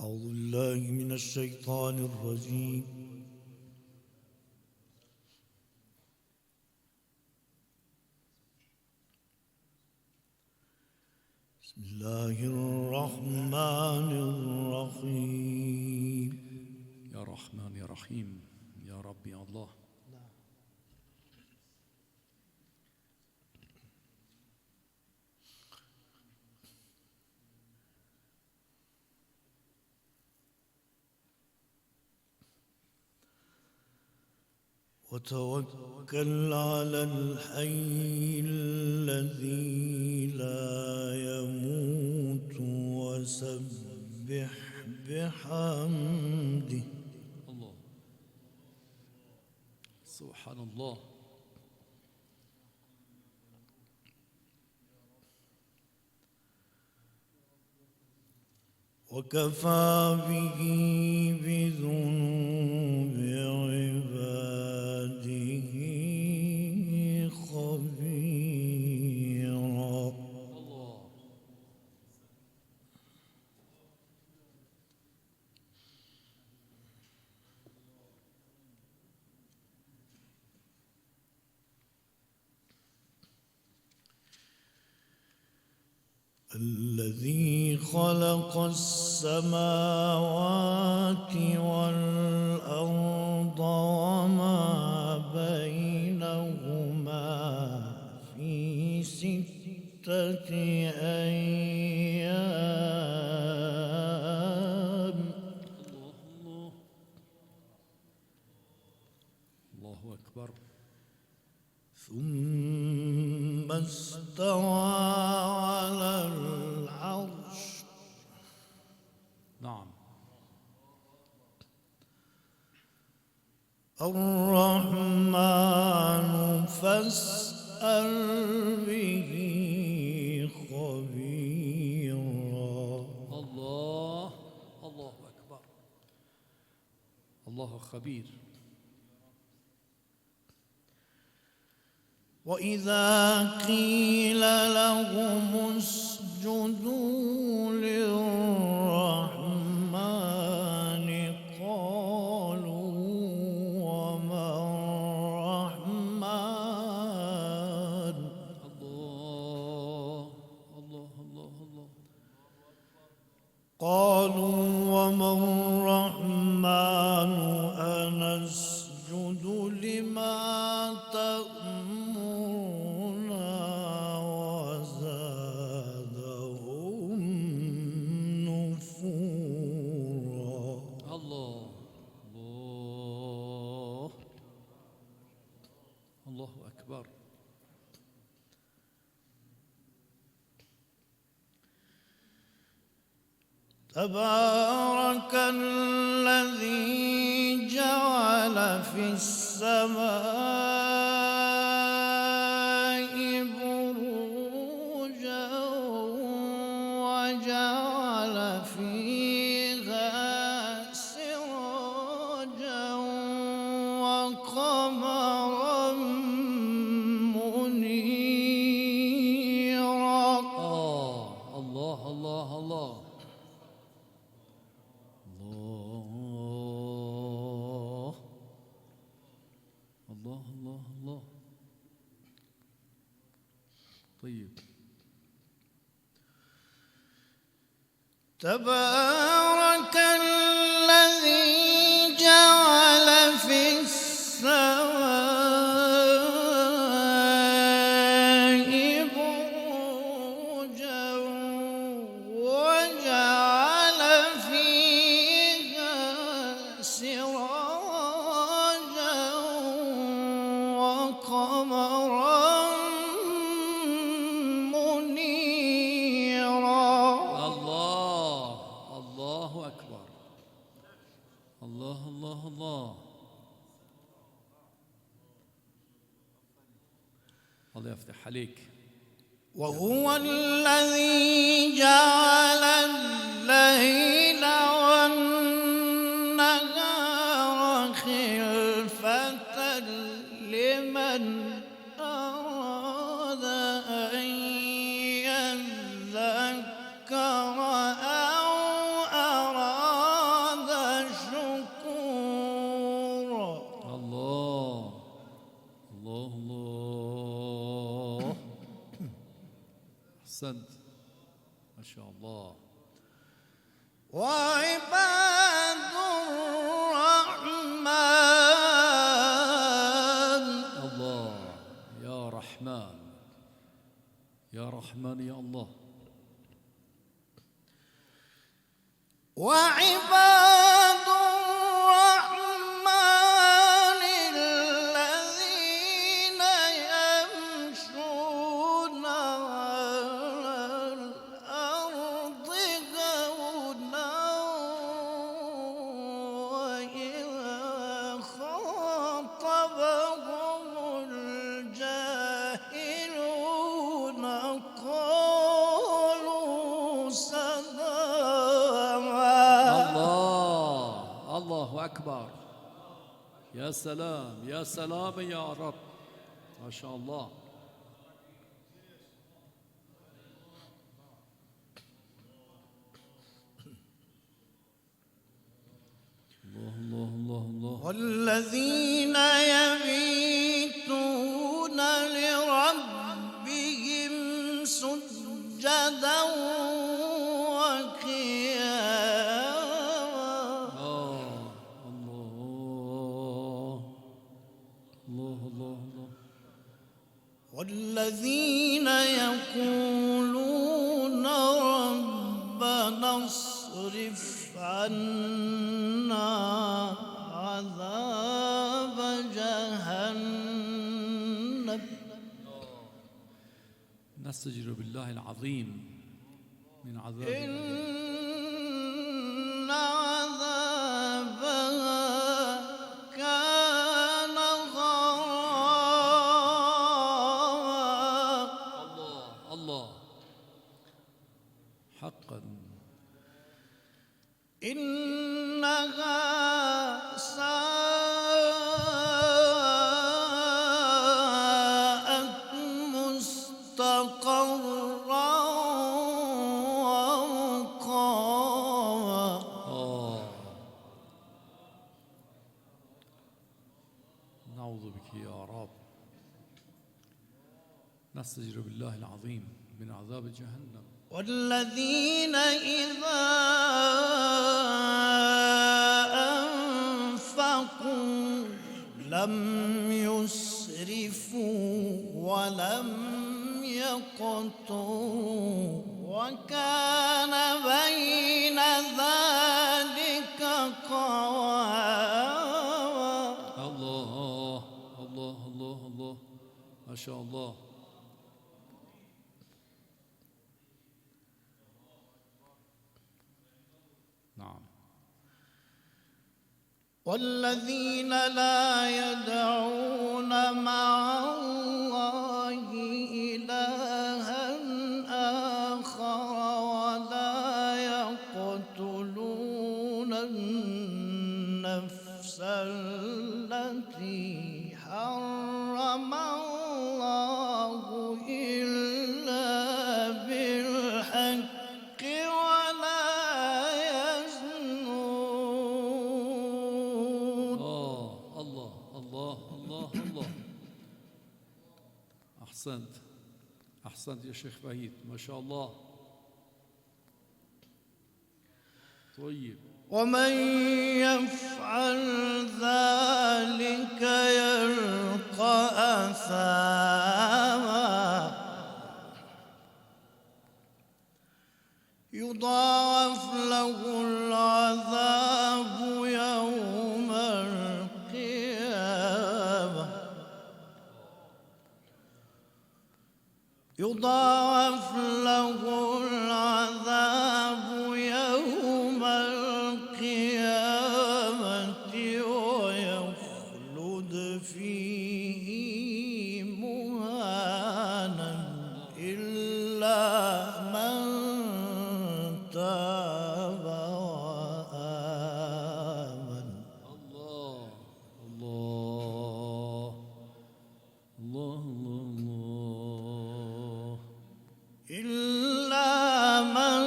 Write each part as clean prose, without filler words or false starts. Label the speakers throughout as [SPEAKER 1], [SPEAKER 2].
[SPEAKER 1] أعوذ بالله من الشيطان الرجيم. بسم الله الرحمن الرحيم.
[SPEAKER 2] يا رحمن يا رحيم يا رب يا الله.
[SPEAKER 1] وتوكل على الحي الذي لا يموت وسبح بحمده.
[SPEAKER 2] الله سبحان الله.
[SPEAKER 1] وكفى به بذنوب عباده خبيرا.
[SPEAKER 2] الله
[SPEAKER 1] الذي خلق السماوات والأرض وما بينهما في 6 أيام.
[SPEAKER 2] الله الله أكبر.
[SPEAKER 1] ثم استوى على العرش.
[SPEAKER 2] نعم.
[SPEAKER 1] الرحمن فاسأل به خبيرا.
[SPEAKER 2] الله الله أكبر. الله خبير.
[SPEAKER 1] وإذا قيل لهم اسجدوا للرحمن قالوا وما الرحمن.
[SPEAKER 2] الله الله الله الله.
[SPEAKER 1] قالوا وما الرحمن أنسجد لما تأمرنا وزادهم نفورا.
[SPEAKER 2] الله الله الله أكبر.
[SPEAKER 1] تبارك الذي جعل في السماء بروجا وجعل فيها سراجا وقمرا منيرا.
[SPEAKER 2] الله الله الله الله الله الله. طيب.
[SPEAKER 1] تبارك الذي جعل في السماء بروجا وجعل فيها سراجا وقمرا منيرا.
[SPEAKER 2] الله الله أكبر. الله الله الله. الله يفتح عليك.
[SPEAKER 1] وهو الذي جعل الليل والنهار خلفة لمن أراد أن يذكر أو أراد
[SPEAKER 2] أحسنت ما شاء الله.
[SPEAKER 1] وعباد الرحمن.
[SPEAKER 2] الله يا رحمن يا رحمن يا الله.
[SPEAKER 1] وعباد الرحمن الذين يمشون على الأرض هونا وإذا خاطبهم الجاهلون قالوا سلاما.
[SPEAKER 2] الله أكبر. يا سلام يا سلام يا رب ما شاء الله. الله الله الله الله.
[SPEAKER 1] والذين يبيتون لربهم سجدا والذين يقولون ربنا اصرف عنا عذاب جهنم.
[SPEAKER 2] نستجير بالله العظيم من عذاب
[SPEAKER 1] إن عذابها
[SPEAKER 2] حقا
[SPEAKER 1] إنها ساءت مستقرا ومقاما.
[SPEAKER 2] نعوذ بك يا رب. نستجير بالله العظيم من عذاب جهنم.
[SPEAKER 1] والذين إذا أنفقوا لم يسرفوا ولم يقتروا وكان بين ذلك قواما.
[SPEAKER 2] الله الله الله الله ما شاء الله. نعم.
[SPEAKER 1] والذين لا يدعون مع الله إلها آخر ولا يقتلون النفس التي حرم الله إلا بالحق
[SPEAKER 2] أحسنت يا شيخ فهيد ما شاء الله. طيب.
[SPEAKER 1] ومن يفعل ذلك يلقى أثاما يضاعف له العذاب يوم القيامة يضاعف له العذاب يوم القيامة ويخلد فيه مهانا إلا من تاب وآمن.
[SPEAKER 2] الله الله الله الله
[SPEAKER 1] إلا من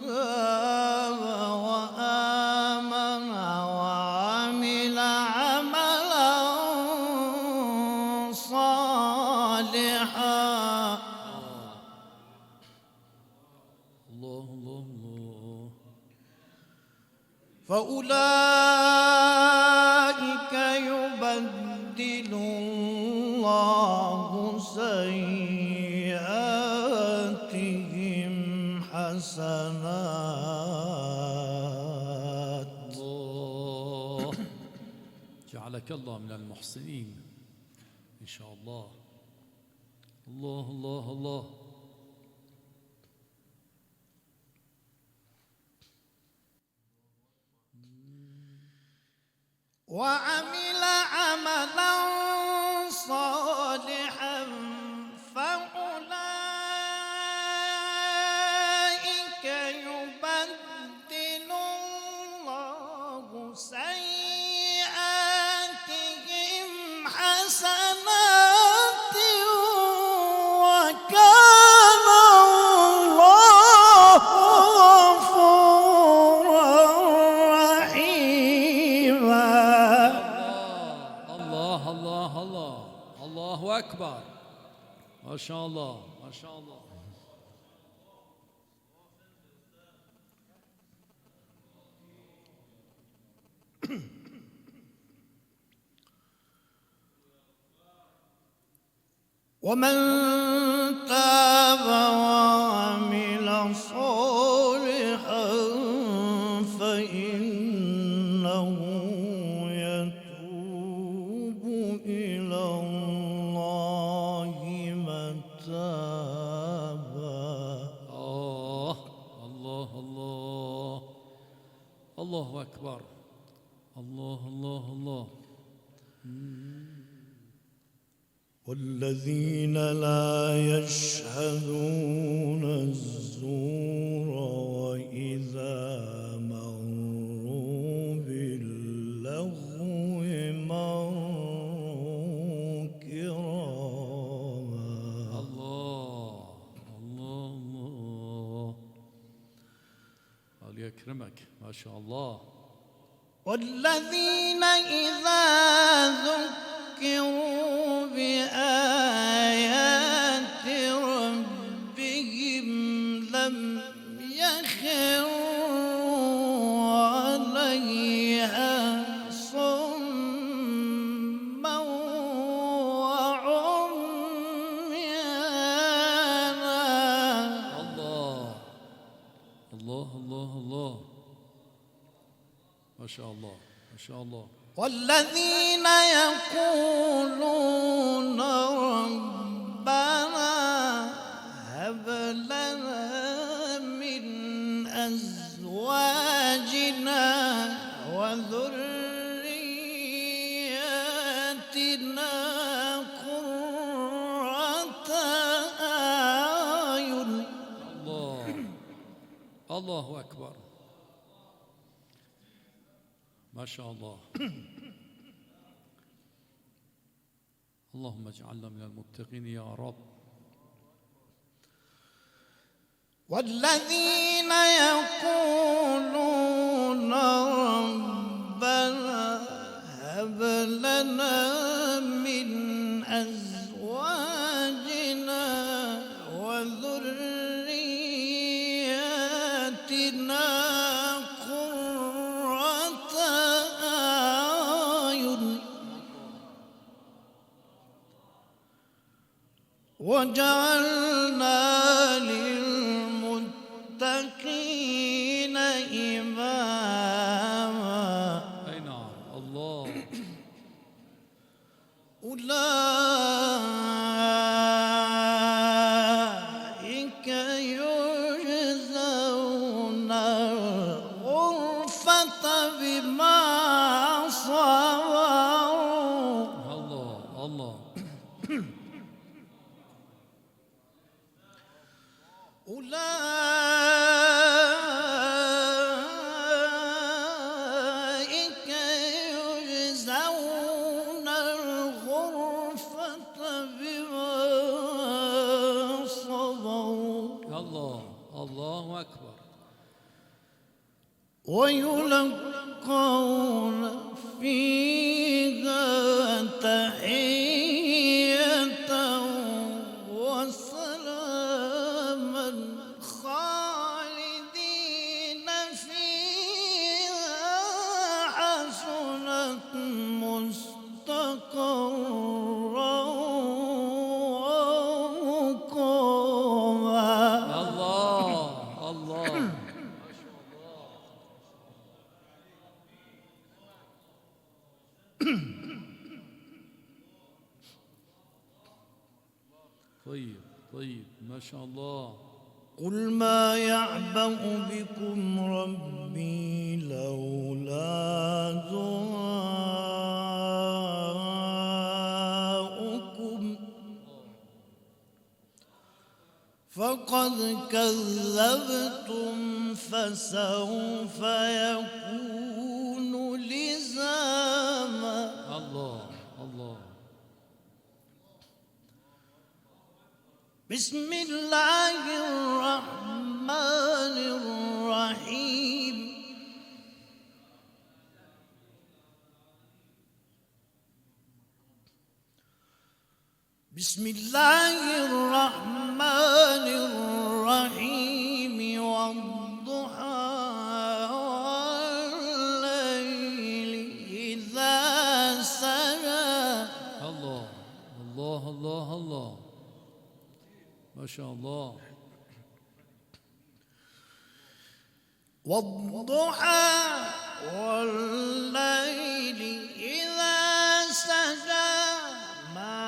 [SPEAKER 1] تاب وآمن وعمل عملا صالحا
[SPEAKER 2] الله الله الله.
[SPEAKER 1] فأولئك يبدل الله سيئاتهم حسنات.
[SPEAKER 2] الله جعلك الله من المحسنين إن شاء الله. الله الله الله.
[SPEAKER 1] وعمل عملا صالحا فأولئك يبدل الله سيئاتهم حسنات وكان الله غفورا رحيما.
[SPEAKER 2] الله الله الله. الله أكبر. ما شاء الله ما شاء الله.
[SPEAKER 1] ومن تاب وعمل صالحا فإنه يتوب إلى الله متابا.
[SPEAKER 2] الله الله. الله أكبر. الله الله الله.
[SPEAKER 1] والذين لا يشهدون الزور وإذا مروا باللغو مروا كراما.
[SPEAKER 2] الله الله الله. الله يكرمك ما شاء الله.
[SPEAKER 1] والذين إذا ذكروا بآيات ربهم لم يخروا عليها صما وعميانا.
[SPEAKER 2] الله الله الله الله. ما شاء الله ما شاء الله.
[SPEAKER 1] والذين يقولون ربنا هب لنا من أزواجنا وذرياتنا قرة أعين.
[SPEAKER 2] الله الله أكبر. ما شاء الله. اللهم اجعلنا من المتقين يا رب.
[SPEAKER 1] والذين يقولون ربنا هب لنا من أزواجنا وذرياتنا قرة أعين وجعلنا للمتقين إماما.
[SPEAKER 2] أي نعم. الله
[SPEAKER 1] أولئك يجزون الغرفة بما صبروا.
[SPEAKER 2] الله الله.
[SPEAKER 1] أولئك يجزون الغرفة بما صبروا
[SPEAKER 2] الله الله أكبر.
[SPEAKER 1] ويلقون فيها تحية وسلاما خالدا
[SPEAKER 2] الله. طيب طيب ما شاء الله.
[SPEAKER 1] قل ما يعبأ بكم ربي لولا دعاؤكم فقد كذبتم فسوف يكون لزاما.
[SPEAKER 2] الله الله.
[SPEAKER 1] بسم الله الرحمن الرحيم. بسم الله الرحمن الرحيم والضحى والليل إذا سجى.
[SPEAKER 2] الله الله الله الله ما شاء الله.
[SPEAKER 1] والضحى والليل إذا سجى ما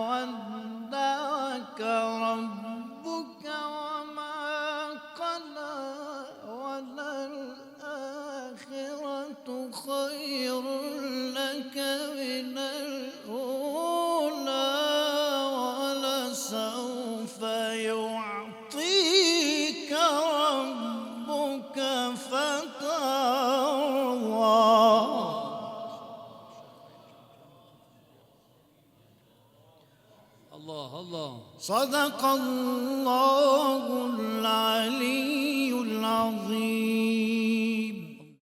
[SPEAKER 1] ودعك ربك وما قلى وللآخرة خير لك من الأولى ولسوف يعطيك ربك فترضى.
[SPEAKER 2] الله الله.
[SPEAKER 1] صدق الله العلي العظيم.